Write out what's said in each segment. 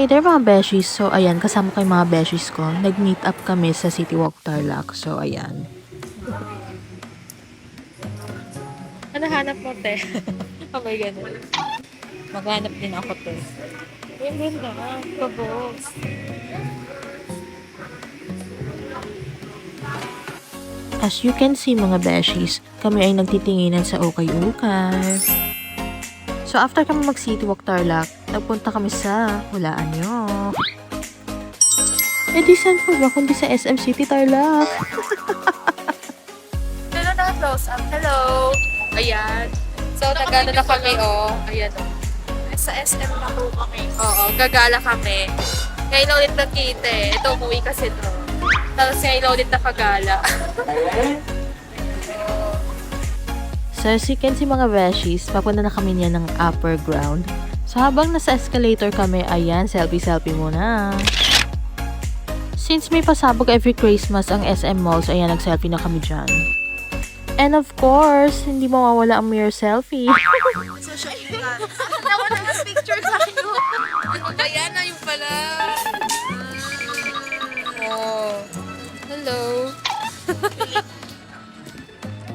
Hey there mga beshies. So ayan, kasama ko yung mga beshies ko. Nag-meet up kami sa City Walk Tarlac. So ayan. Ano hanap mo, te? Oh my God. Maghanap din ako, te. Yung ganda. Kabos. As you can see mga beshies, kami ay nagtitinginan sa ukay-ukay. So after kami mag-City Walk Tarlac, nagpunta kami sa hulaan nyo. Eh di saan po ba kundi sa SM City Tarlac? Hello na, close up. Hello! Ayan. So, nagano na kami, oh. Ayan, oh. Sa SM na po kami. Oo, gagala kami. Ngayon na ulit nakita eh. Ito, umuwi kasi to. Tapos ngayon na ulit nakagala. So as you can see mga beshies, papunta na kami niya ng upper ground. So habang nasa escalator kami, ayan, selfie-selfie muna. Since may pasabog every Christmas ang SM Malls, ayan, nag-selfie na kami dyan. And of course, hindi mawawala ang mirror selfie. Social media. Naku na mas picture tayo. Ayan na yung pala. Oh. Hello.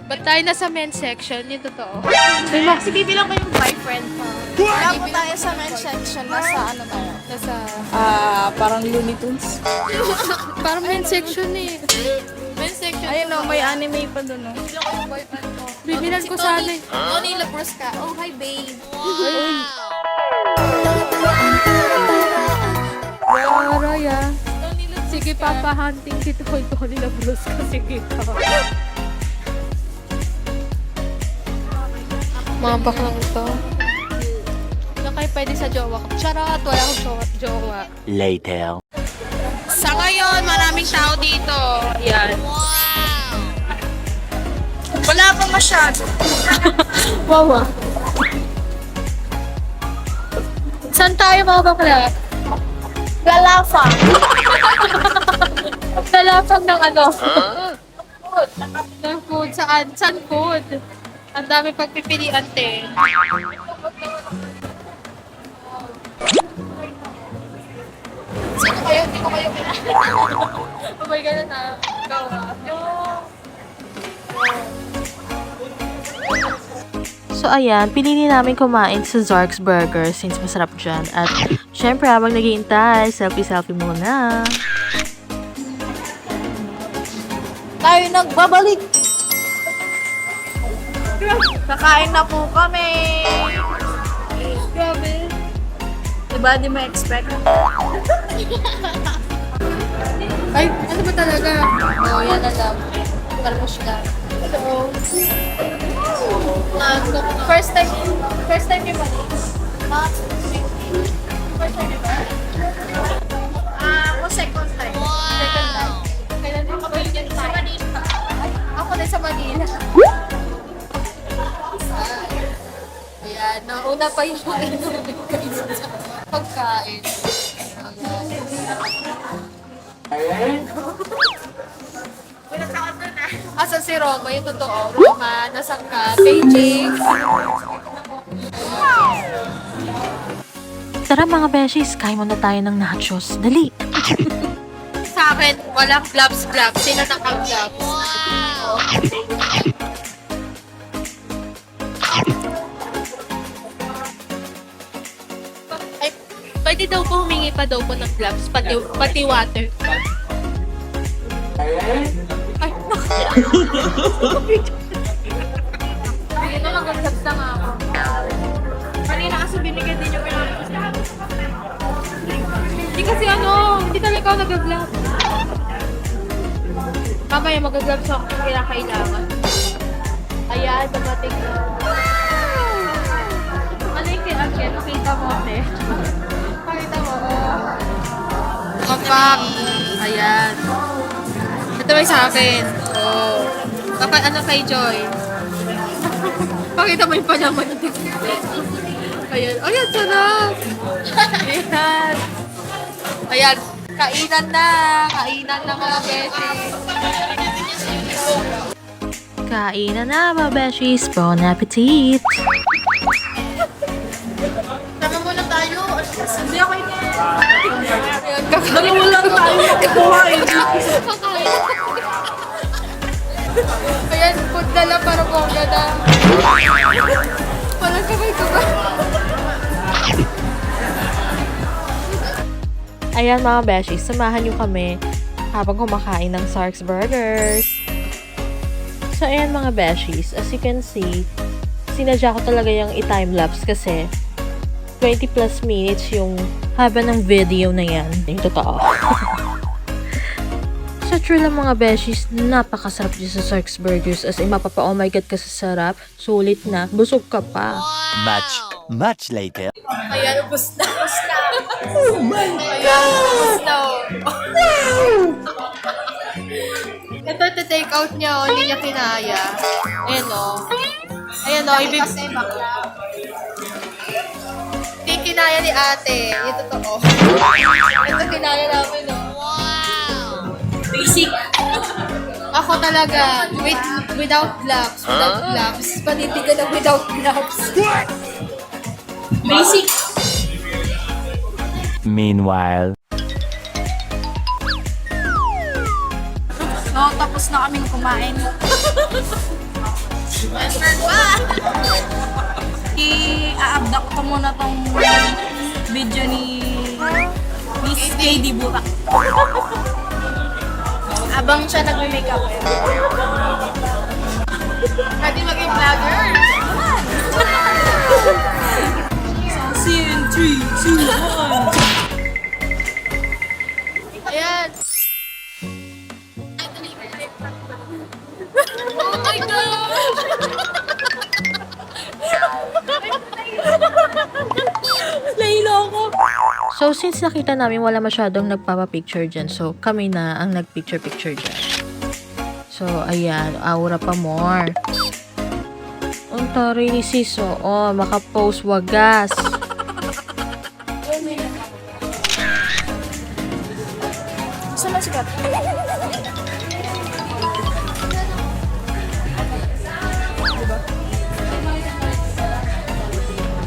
Ba't tayo nasa men's section? Yung totoo. Kasi bibilang ko yung boyfriend ko. Wala po tayo sa men's section. Nasa ano tayo? Nasa... Parang Looney Tunes. Parang men's section eh. Men's section. Ayun o, may anime pa dun o. Bibilang ko yung boyfriend ko. Bibilang ko sana eh. Tony Labrusca. Oh, hi babe. Raya. Sige, papahunting dito ko yung Tony Labrusca. Sige pa. Mga baklang ito. Hindi kayo pwede sa jowa ko. Charot, wala akong jowa. Later. Sa ngayon, maraming tao dito. Yan. Wala pa masyado. Wow. Saan tayo mga bakla? Lalafa. Talapag ng ano? Ng food. Saan? Saan food? Ang dami pagpipilian, te. Sino kayo? Hindi ko kayo pinahal. Oh my God, na. Ikaw ah. So ayan, pinili namin kumain sa Zark's Burger since masarap dyan. At syempre habang naghihintay, selfie-selfie muna. Tayo nagbabalik. Kakain na po kami. Grabe. Diba di mo expect? Ay, ano ba talaga? Oh, yan na lang. Kalmos ka. Hello. First time yung mali. First time yung ba? Ako second time. Second time. Kailan din ako yun sa Manila? Ako din sa Manila. Ayan, nauna pa yung pagkain. Asa si Roma, yung totoo. Roma, nasaan ka? Beijing. Tara mga beshies, kain muna tayo ng nachos. Dali! Sa akin, walang gloves. Sino naka-gloves? Wow! Ay, pwede daw po humingi pa daw po ng gloves, pati water. Ay, Hindi na mag-gloves na nga ako. Kanina kasi binigyan din yung pinapos. Hindi kasi hindi talaga ako nag-gloves. Mamaya mag-gloves ako kung kailangan. Ayan, dumating na. Ano yung kinakit? Nakita mo, te. Pakita mo. Compact. Ayan. Ito may sa akin. Oh. Ano kay Joy? Pakita mo yung panaman niya. Ayan. Ayan, sarap. Ayan. Ayan. Kainan na. Kainan na mga beshi. Kainan na mga beshies. Bon appetit! Tama muna tayo. Hindi ako Dalawa lang tayo makukuha eh. Ayan, food dala para bongga na. Walang kamay ko ba? Ayan mga beshies, samahan nyo kami habang kumakain ng Sark's Burgers. So ayan mga beshies, as you can see, sinadya ko talaga yung i-timelapse kasi 20 plus minutes yung haba ng video na yan. Yung totoo. Sa true lang mga beshies, napakasarap dyan sa Sark's Burgers. As in, mapapa oh my god ka sa sarap. Sulit na. Busog ka pa. Much later. Ayan, ubus na. Oh my God! Ubus na. Ito, take out niya, hindi niya kinaya. Ayan o. Ayan o, ibig... Hindi kinaya ni ate. Yung totoo. Ito kinaya namin o. Wow! Basic. Ako talaga, without gloves. Without gloves. Panitigan ng without gloves. Basic. Meanwhile. No, tapos na kaming kumain. I-abduct ko muna tong video ni Miss KD Burak. Abang siya nagme-makeup. Pwede maging vlogger. See you in 3, 2, 1. Ayan. Oh my God! Nailoko. So, since nakita namin wala masyadong nagpapapicture dyan, so kami na ang nagpicture-picture dyan. So, ayan, aura pa more. Ang taray ni Siso. Oh, makapost wagas. Saan na sikat?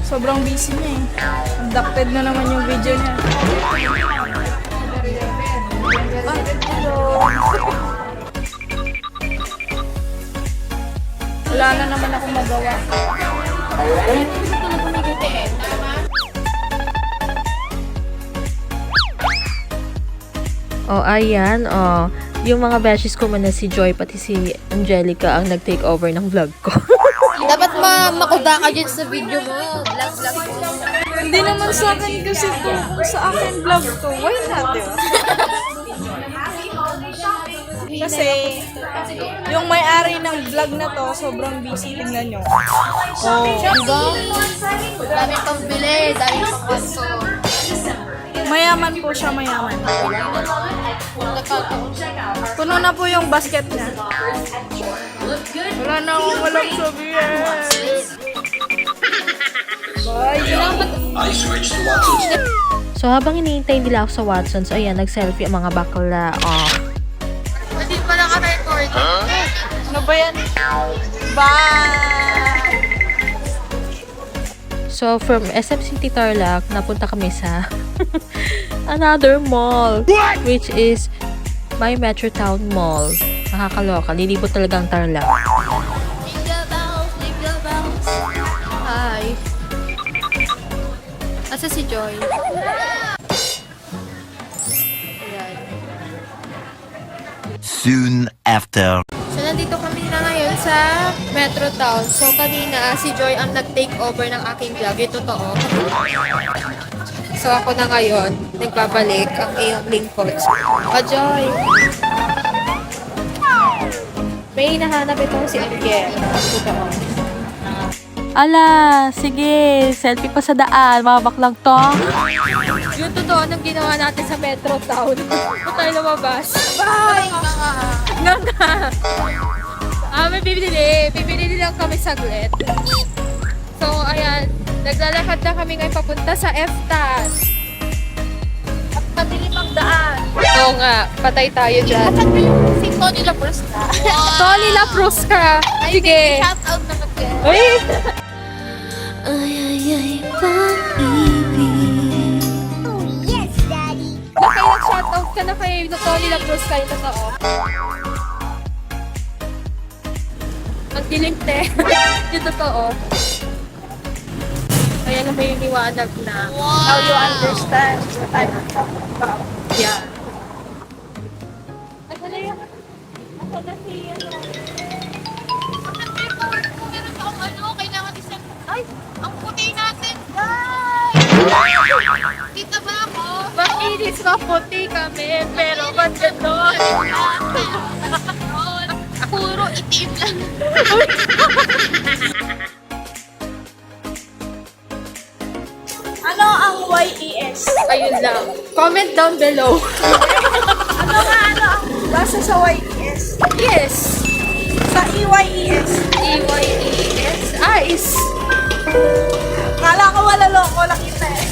Sobrang busy niya eh. Abducted na naman yung video niya. Wala na naman ako magawa. Oh, ayan, oh. Yung mga beshies ko man na si Joy pati si Angelica ang nag-take over ng vlog ko. Dapat makuda ka dyan sa video mo. Vlog mo. Hindi naman sa akin kasi to. Sa akin vlog to. Why not, diba? Kasi, yung may-ari ng vlog na to, sobrang busy. Tingnan nyo. Oh. Diba? Dami pang bili, dami pang sponsor. Mayaman po siya, mayaman. Puno na po yung basket niya. Wala na akong walang sabihin. Bye! So, habang iniintay nila ako sa Watsons, ayan, nag-selfie ang mga bakla. Oh. Hindi pa naka-record. Ano ba yan? Bye! So, from SM City Tarlac, napunta kami sa another mall, which is My Metrotown Mall. Nakakaloka. Lilibot talaga ang Tarlac. Hi. Asa si Joy? Ayan. Soon after. So, nandito kami na ngayon sa Metrotown. So, kanina, si Joy ang nag-take over ng aking vlog. Ito totoo. So, ako na ngayon, nagbabalik ang iyong lingkod. Joy! May hinahanap itong si Angel. Totoo. Ala, sige, selfie pa sa daan. Mga baklang to. Yung totoo nang ginawa natin sa Metrotown. Kung tayo lumabas. Bye! Nga nga! May bibili. Bibili lang kami saglit. So, ayan. Naglalakad na kami ngayon papunta sa FTAS. At madilim ang daan. Oo nga. Patay tayo dyan. Kapag mo yung si Tony Laprusca. Tony Laprusca! Sige. Shout out na mag-get. Uy! Ay, ay, ay, pag-ibig. Oh, yes, Daddy. Bakit ka na kay Tony La Cruz kayo totoo. Ang dilim te. Yung totoo. Kaya na may liwanag na. How you understand what I'm talking about? Yeah. Ako na yan. Ako na si Kailangan isang... Ay! Ang puti natin, guys! Dito ba ako? Makinis maputi kami, pero ba't gano'n? Puro itim lang. Ano ang YES? Ayun lang. Comment down below. Ano ang basa sa YES? Yes! Sa EYES? EYES. Ice! Kala ko maloloko lang kita eh.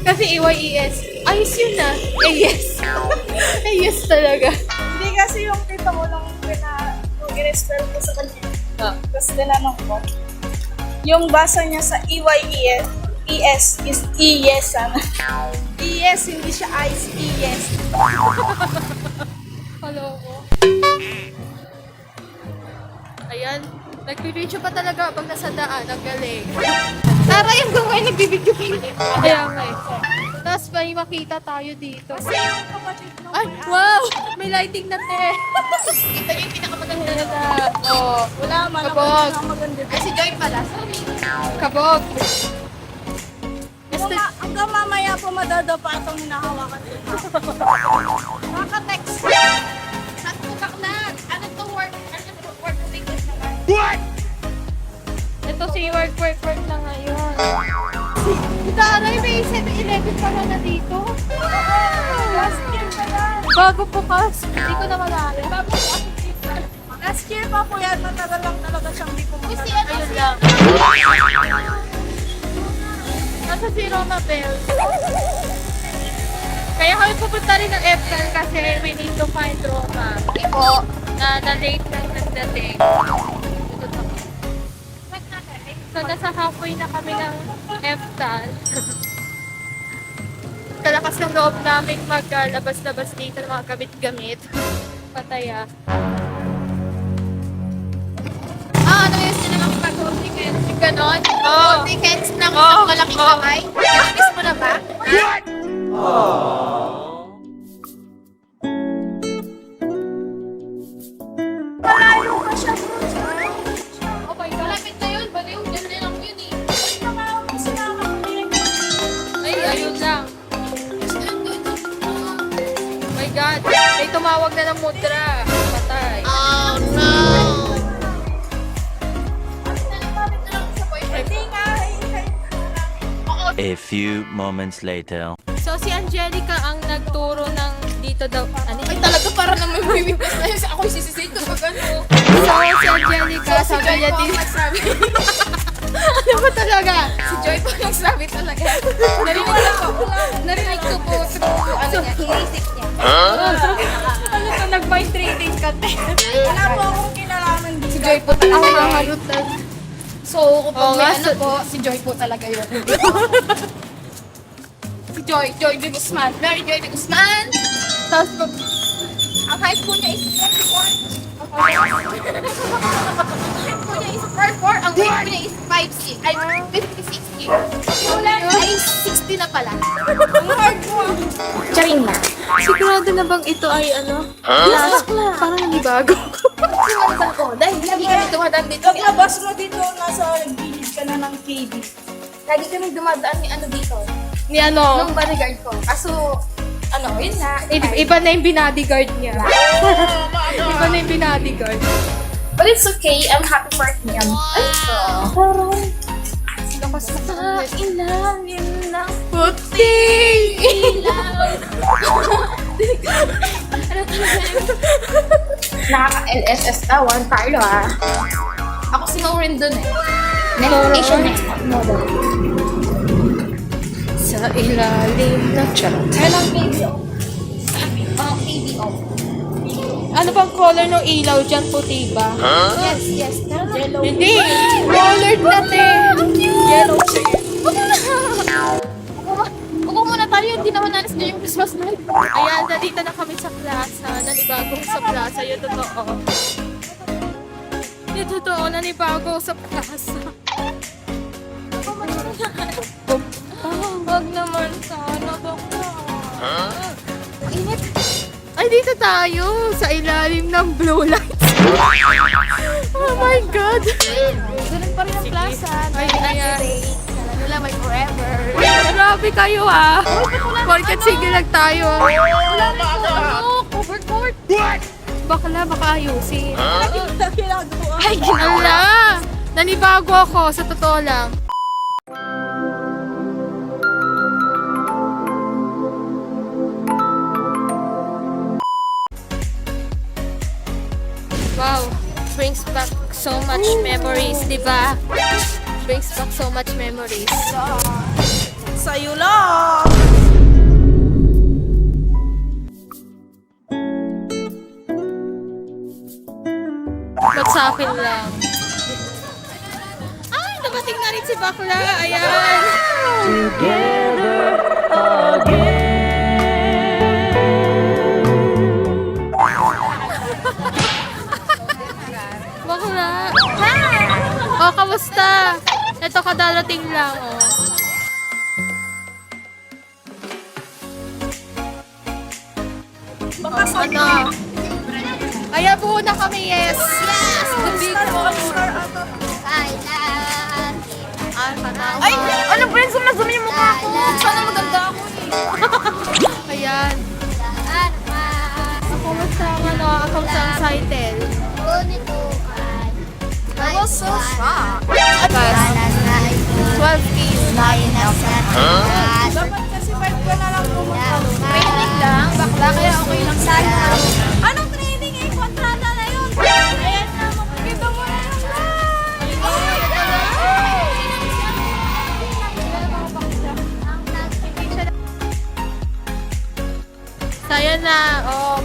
Kasi EYES. Ayos yun na. Eh yes. Eh yes talaga. Hindi kasi yung tito ko lang yung i-respell ko sa kanya. Ah. Tapos tinanong ko, yung basa niya sa EYES, ES is EYES sana. EYES, hindi siya ice, EYES. Hello ko. Ayan. Nagbibidyo pa talaga pag nasa daan. Ang galing. Tara yung gawin. Nagbibidyo pa rin. Kaya nga eh. Tapos may makita tayo dito. Kasi yung kapatid nung Ay, wow! May lighting na te. Ito yung pinakamaganda. Oh, wala man ako Kabog. ang maganda. Ay, si Joy pala. Sorry. kabog. Hanggang mamaya po madadapa itong hinahawakan ko. Naka-text. Saan po bakla? Ano to work? Ano to work of English naman? Ito si work na ngayon. Taray, may 7-Eleven pala na dito. Last year pa yan. Bago bukas. Hindi ko na malala. Last year pa po yan. Matagal lang talaga siyang di pumunta. Kasi ano Ayun siya? lang. Nasa si Roma Bell. Kaya kami pupunta rin ng Epson kasi we need to find Roma. Ipo. Na-late lang nagdating. So, nasa halfway na kami ng Epson. Kalakas ng loob namin maglabas-labas dito ng mga gamit-gamit. Pataya. Ah, ano yun? Sila lang pag-holding hands. Yung ganon? Oo. Holding hands ng Oo. isang malaking Oo. kamay. Namiss mo na ba? Malayo pa siya bro. Oh my God. Malapit na yun. Baliw. Diyan na lang yun eh. Ay, ayun lang. Oh my God. May tumawag na ng mudra. Patay. Oh no! Hindi nga. A few moments later. So, si Angelica ang nagturo ng dito daw. Ano Ay, talaga para naman may weakness na yun. Ako isisisid ko pag ano. So, si Angelica, sabi niya din. nagsabi. Ano ba talaga? Si Joy po nagsabi talaga. Narinig ko po through ano niya, inisip niya. Ano to, nag-mind reading ka, te? Wala po akong kinalaman dito. Si Joy po talaga Ako yun. nakaharot na. So, kung Oo may nga, ano so- po, si Joy po talaga yun. Si Joy de Guzman. Mary Joy de Guzman. Tapos, Ang height po niya is 44. Ang height po niya is 44. Ang weight po niya is 56. Ay, 56 kilos. Ay, 60 na pala. Ang hard mo. Charing na. sigurado na bang ito ay ano? Yes, parang nanibago. Sinuunsan ko. Dahil lagi kami dumadaan dito. Paglabas mo dito, nasa gilid ka na ng KB. Lagi kami dumadaan ni ano dito. Ni ano? Nung bodyguard ko. Kaso, ano, yun na. Iba na yung binadyguard niya. Iba na yung binadyguard. But it's okay. I'm happy for him. Ay, parang lakas na ilangin ng Puting! ilaw. Ano talaga yun? Nakaka-LSS ka, Juan Carlo ah. Ako si Maureen dun eh. Meditation next time. Sa ilalim ng charot. Ayun ang KBO. Sabi, KBO. Ano bang color ng ilaw dyan? Puti ba? Yes, yes. Yellow. Hindi! Colored na, te! Yellow. Upo muna tayo Paano yun? Di naman nanas niyo yung Christmas light. Ayan, nandito na kami sa plaza. Nanibago sa plaza. Yung totoo. Yung totoo, nanibago sa plaza. Wag naman sana. Init. Ay, dito tayo. Sa ilalim ng blue lights. Oh my God. Ganun pa rin ang plaza. Ay, ayan. Wala, may forever. Grabe kayo ah. Porket sige lang tayo. Wala na ano, covered court. Bakla, baka ayusin. Ay, ginala. Nanibago ako, sa totoo lang. Wow, brings back so much memories, di ba? Brings back so much memories. Sa'yo lang! Ba't sa akin lang? Ay, dumating na rin si Bakla. Ayan. Bakla. Oh, kamusta? Ito kadarating lang, oh. Baka sa Ano? Ayan, buo na kami, yes. Yes! The big one. Ay! Ano ba yun? Sumasumi yung mukha ko! Sana maganda ako eh! Ayan. Kamusta ang ano, account sa title? I was so shocked. 12 keys. Dapat kasi 5 ka na lang pumunta. Training lang, bakla, kaya okay lang sana. Anong training eh? Kontrata na yun! Ayan na, makikita mo na yung Saya na, oh.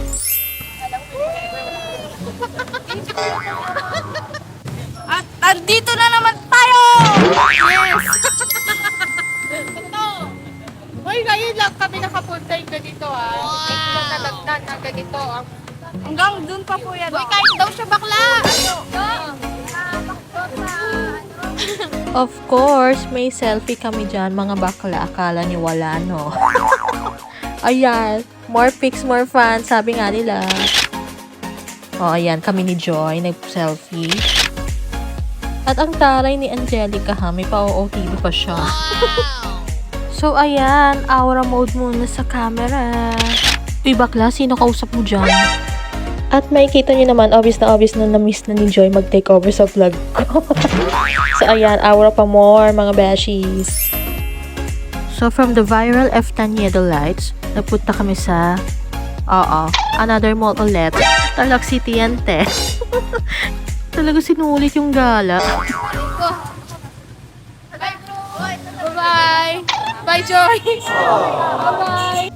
At andito na naman tayo! Yes! Hoy, ngayon lang kami nakapunta yung ganito ah. Hindi ko nalagnan na ganito ang... Hanggang dun pa po yan. Hoy, kahit daw siya bakla! Of course, may selfie kami dyan, mga bakla. Akala niyo wala, no? Ayan, more pics, more fun, sabi nga nila. Oh, ayan, kami ni Joy, nag-selfie. At ang taray ni Angelica ha, may pa-OOTV pa siya. So, ayan, aura mode muna sa camera. Uy, bakla, sino kausap mo dyan? At makikita niyo naman, obvious na na-miss na ni Joy mag-take over sa vlog ko. So, ayan, aura pa more, mga beshies. So, from the viral F. Taniedo Lights, napunta kami sa, another mall ulit. Talak City yan, te. Talaga sinulit yung gala. Bye-bye! Bye, Joy! Bye-bye!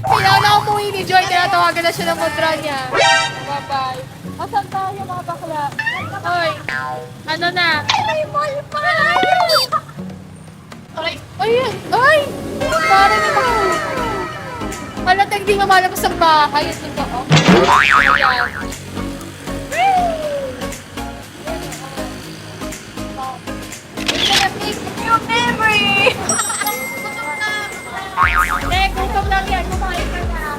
Kailangan na umuwi ni Joy, tinatawagan na siya ng kontra niya. Bye-bye! Asan tayo mga bakla? Hoy! Ano na? Ay, mall pa! Ay! Ay! Ay! Para naman! Malatag di nga malabas ang bahay. Ito ba? Ayan. Yung memory! Gutom lang yan. Kumain ka na.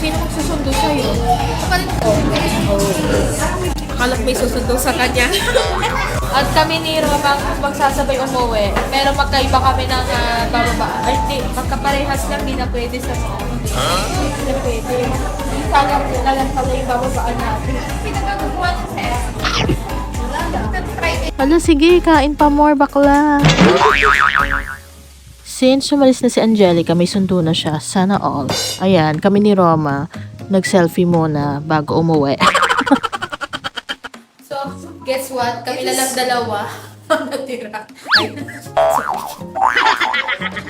Sino magsusundo sa'yo? Akala may susundo sa kanya. At kami ni Romang magsasabay umuwi. Pero magkaiba kami ng bababa. Ay, hindi. Magkaparehas lang. Hindi na pwede sa mga. Hindi na pwede. Sayang na lang pala yung bababaan natin. Pinagagawa ng sa Hala, sige, kain pa more, bakla. Since umalis na si Angelica, may sundo na siya. Sana all. Ayan, kami ni Roma, nag-selfie muna bago umuwi. So, guess what? Kami na lang dalawa natira.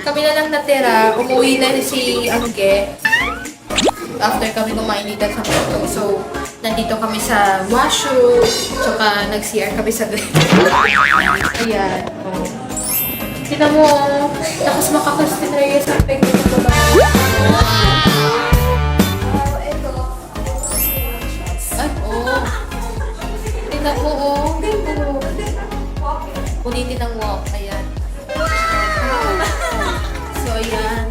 Kami na lang natira. Umuwi na si Angge. after kami kumain dito sa Porto. So, nandito kami sa washroom, tsaka nag-CR kami sa Ayan. Oh. Kita mo, tapos makakastin na yung sa peg dito ba? Ay, oh. Kita mo, oh. Ulitin ang walk. Ayan. So, ayan.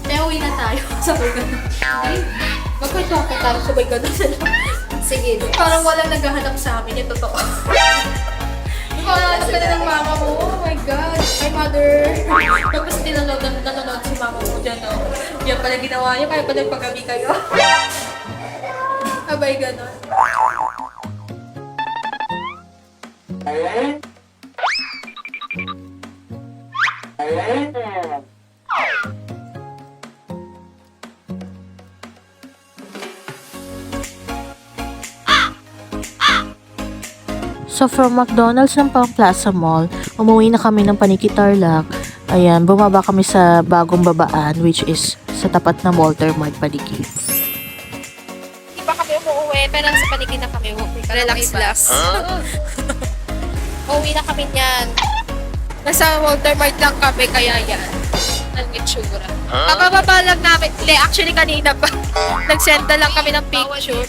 Kaya uwi na tayo. Sabay ganun. Ay, magkwento-kwento tayo. Sabay ganun sila. Sige. Parang walang naghahanap sa amin. Yung totoo. Nakahanap ka na ng mama mo. Oh my God. Hi, mother. Tapos nanonood si mama mo dyan, no? Yan pala ginawa niya. Kaya pala paggabi kayo. Sabay ganun. So from McDonald's ng Plaza Mall, umuwi na kami ng Panikitarlac. Ayan, bumaba kami sa bagong babaan which is sa tapat ng Walter Mart Paligid. Di pa kami umuwi, pero sa paligid na kami umuwi. Relax. Uuwi na kami niyan. Nasa Walter Mart lang kami, kaya yan. Ang itsura. Kapababa lang namin. Hindi, actually kanina pa. Nagsenda lang kami ng picture.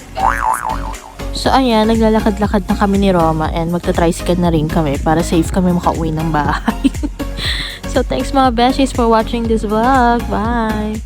So ayan, naglalakad-lakad na kami ni Roma and magta-tricycle na rin kami para safe kami makauwi ng bahay. So thanks mga besties for watching this vlog. Bye!